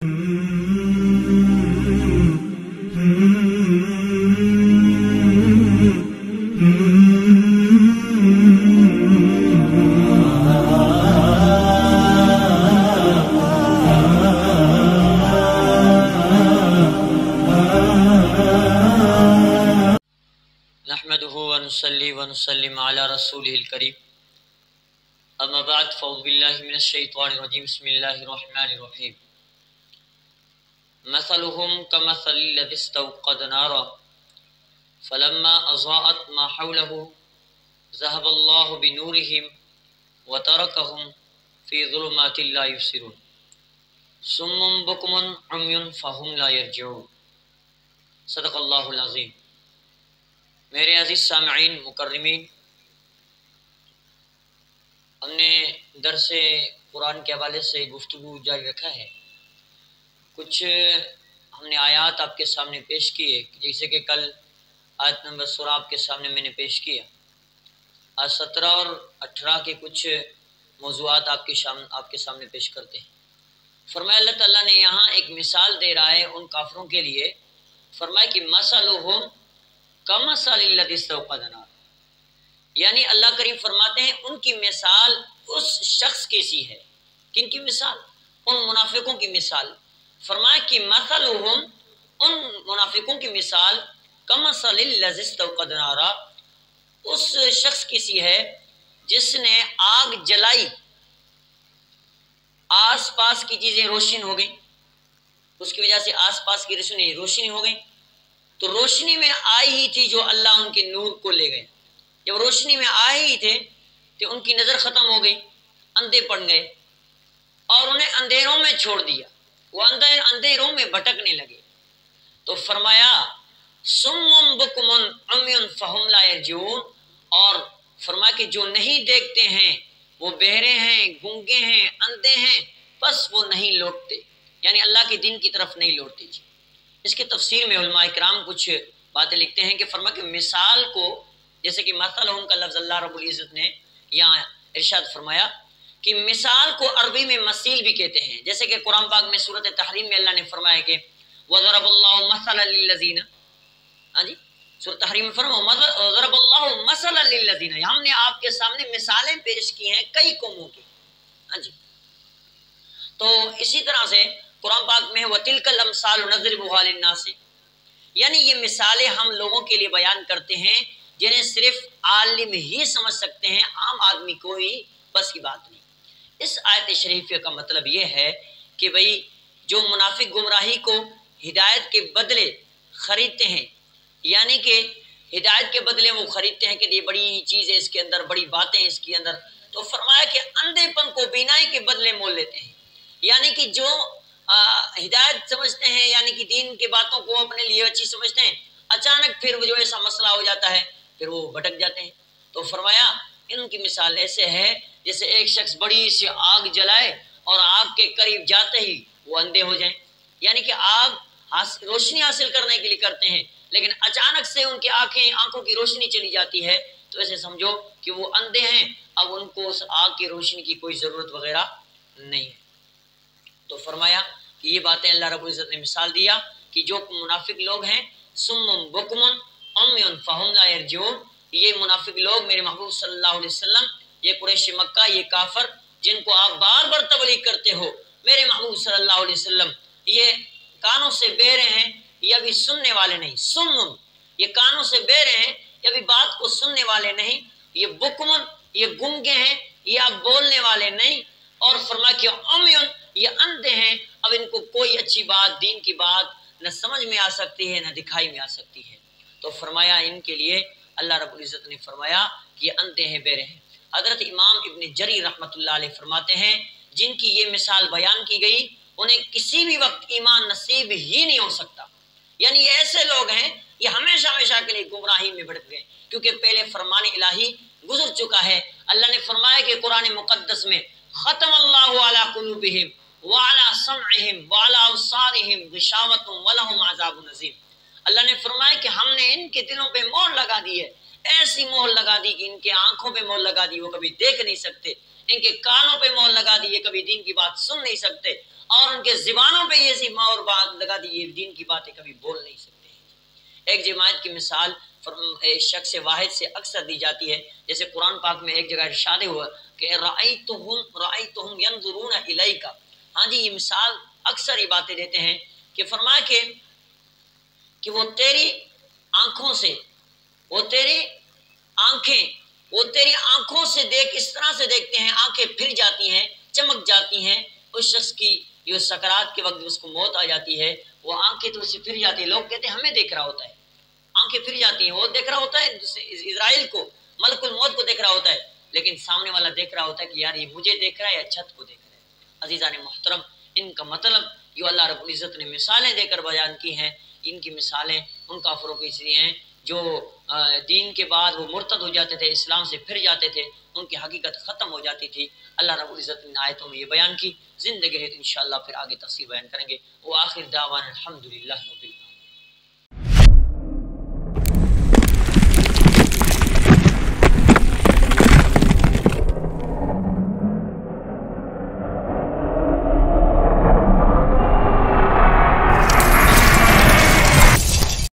نحمده ونصلي ونسلم على رسوله الكريم اما بعد فاعوذ بالله من الشيطان الرجيم بسم الله الرحمن الرحيم مثلهم كمثل الذي استوقد نارا فلما أضاءت ما حوله ذهب الله بنورهم وتركهم في ظلمات لا يبصرون صم بكم عمي فهم لا يرجعون صدق اللہ العظیم۔ میرے عزیز سامعین مکرمین، ہم نے درس قرآن کے حوالے سے گفتگو جاری رکھا ہے۔ کچھ ہم نے آیات آپ کے سامنے پیش کیے، جیسے کہ کل آیت نمبر 16 آپ کے سامنے میں نے پیش کیا۔ آج 17 اور 18 کے کچھ موضوعات آپ کے سامنے پیش کرتے ہیں۔ فرمایا اللہ تعالیٰ نے یہاں ایک مثال دے رہا ہے ان کافروں کے لیے۔ فرمایا کہ مثلہم کمثل الذی استوقد نارا، یعنی اللہ کریم فرماتے ہیں ان کی مثال اس شخص کی سی ہے۔ کن کی مثال؟ ان منافقوں کی مثال۔ فرمایا کہ مثلہم، ان منافقوں کی مثال کمثل الذی استوقد نارا، اس شخص کی سی ہے جس نے آگ جلائی، آس پاس کی چیزیں روشن ہو گئیں، اس کی وجہ سے آس پاس کی روشنی ہو گئی، تو روشنی میں آئی ہی تھی جو اللہ ان کے نور کو لے گئے۔ جب روشنی میں آئے ہی تھے تو ان کی نظر ختم ہو گئی، اندھے پڑ گئے اور انہیں اندھیروں میں چھوڑ دیا، وہ اندھیروں میں بھٹکنے لگے۔ تو فرمایا صم بکم عمی فہم لا یرجعون، اور فرمایا کہ جو نہیں دیکھتے ہیں وہ بہرے ہیں، گونگے ہیں، اندھے ہیں، بس وہ نہیں لوٹتے، یعنی اللہ کے دین کی طرف نہیں لوٹتے۔ جی اس کے تفسیر میں علماء کرام کچھ باتیں لکھتے ہیں کہ فرمایا کہ مثال کو، جیسے کہ مثلہم کا لفظ اللہ رب العزت نے یہاں ارشاد فرمایا کہ مثال کو عربی میں مثیل بھی کہتے ہیں، جیسے کہ قرآن پاک میں سورۃ تحریم میں اللہ نے فرمایا کہ وَضَرَبَ اللَّهُ مَثَلًا لِلَّذِينَ، ہاں جی سورۃ تحریم میں فرمایا وَضَرَبَ اللَّهُ مَثَلًا لِلَّذِينَ، ہم نے آپ کے سامنے مثالیں پیش کی ہیں کئی قوموں کی، ہاں جی۔ تو اسی طرح سے قرآن پاک میں وَتِلْكَ الْأَمْثَالُ نَضْرِبُهَا لِلنَّاسِ، یعنی یہ مثالیں ہم لوگوں کے لیے بیان کرتے ہیں جنہیں صرف عالم ہی سمجھ سکتے ہیں، عام آدمی کوئی بس کی بات نہیں۔ اس آیت شریفہ کا مطلب یہ ہے کہ بھئی جو منافق گمراہی کو ہدایت کے بدلے خریدتے ہیں، یعنی کہ ہدایت کے بدلے وہ خریدتے ہیں کہ یہ بڑی چیز ہے اس کے اندر، بڑی باتیں اس کے اندر، تو فرمایا کہ اندھے پن کو بینائی کے بدلے مول لیتے ہیں، یعنی کہ جو ہدایت سمجھتے ہیں، یعنی کہ دین کی باتوں کو اپنے لیے اچھی سمجھتے ہیں، اچانک پھر وہ جو ایسا مسئلہ ہو جاتا ہے پھر وہ بھٹک جاتے ہیں۔ تو فرمایا ان کی مثال ایسے ہے جیسے ایک شخص بڑی سی آگ جلائے اور آگ کے قریب جاتے ہی وہ اندھے ہو جائیں، یعنی کہ آگ روشنی حاصل کرنے کے لیے کرتے ہیں لیکن اچانک سے ان کی آنکھوں کی روشنی چلی جاتی ہے تو ایسے سمجھو کہ وہ اندھے ہیں، اب ان کو اس آگ کی روشنی کی کوئی ضرورت وغیرہ نہیں ہے۔ تو فرمایا کہ یہ باتیں اللہ رب العزت نے مثال دیا کہ جو منافق لوگ ہیں صم بکم عمی فہم لا یرجعون، یہ منافق لوگ میرے محبوب صلی اللہ علیہ وسلم، یہ قریش مکہ، یہ کافر جن کو آپ بار بار تبلیغ کرتے ہو میرے محبوب صلی اللہ علیہ وسلم، یہ کانوں سے بہرے ہیں، یہ ابھی سننے والے نہیں، سم، یہ کانوں سے بہرے ہیں، یہ ابھی بات کو سننے والے نہیں، یہ بکمن، یہ گنگے ہیں، یہ اب بولنے والے نہیں، اور فرمایا کہ عمیون، یہ اندھے ہیں، اب ان کو کوئی اچھی بات، دین کی بات نہ سمجھ میں آ سکتی ہے نہ دکھائی میں آ سکتی ہے۔ تو فرمایا ان کے لیے اللہ رب العزت نے فرمایا کہ یہ اندھے ہیں، بہرے ہیں۔ حضرت امام ابن جریر رحمۃ اللہ علیہ فرماتے ہیں جن کی یہ مثال بیان کی گئی انہیں کسی بھی وقت ایمان نصیب ہی نہیں ہو سکتا، یعنی یہ ایسے لوگ ہیں یہ ہمیشہ ہمیشہ کے لیے گمراہی میں بھٹک گئے، کیونکہ پہلے فرمان الہی گزر چکا ہے۔ اللہ نے فرمایا کہ قرآن مقدس میں ختم اللہ علی قلوبہم وعلی سمعہم وعلی ابصارہم غشاوۃ ولہم عذاب عظیم، اللہ نے فرمایا کہ ہم نے ان کے دلوں پہ مہر لگا دی ہے، ایسی مہر لگا دی کہ ان کے آنکھوں پہ مہر لگا دی وہ کبھی دیکھ نہیں سکتے، ان کے کانوں پہ مہر لگا دی یہ کبھی دین کی بات سن نہیں سکتے، اور ان کے زبانوں پہ یہ سی مہر بات لگا دی، یہ دین کی باتیں کبھی بول نہیں سکتے ہیں۔ ایک جماعت کی مثال شخص واحد سے اکثر دی جاتی ہے، جیسے قرآن پاک میں ایک جگہ ارشاد ہوا کہ رأیتہم ینظرون الیک۔ ہاں جی، یہ مثال اکثر یہ باتیں دیتے ہیں کہ فرمایا کہ وہ تیری آنکھوں سے، وہ تیری آنکھوں سے دیکھ، اس طرح سے دیکھتے ہیں، آنکھیں پھر جاتی ہیں، چمک جاتی ہیں۔ اس شخص کی جو سکرات کے وقت اس کو موت آ جاتی ہے، وہ آنکھیں تو اسے پھر جاتی ہیں، لوگ کہتے ہیں ہمیں دیکھ رہا ہوتا ہے، آنکھیں پھر جاتی ہیں، وہ دیکھ رہا ہوتا ہے اسرائیل کو، ملک الموت کو دیکھ رہا ہوتا ہے، لیکن سامنے والا دیکھ رہا ہوتا ہے کہ یار یہ مجھے دیکھ رہا ہے یا چھت کو دیکھ رہا ہے۔ عزیزان محترم، ان کا مطلب جو اللہ رب العزت نے مثالیں دے کر بیان کی ہیں، ان کی مثالیں ان کافروں کی اس لیے ہیں جو دین کے بعد وہ مرتد ہو جاتے تھے، اسلام سے پھر جاتے تھے، ان کی حقیقت ختم ہو جاتی تھی۔ اللہ رب العزت نے آیتوں میں یہ بیان کی، زندگی رہتی انشاءاللہ پھر آگے تفصیل بیان کریں گے۔ وہ آخر دعوانا الحمدللہ رب العالمین۔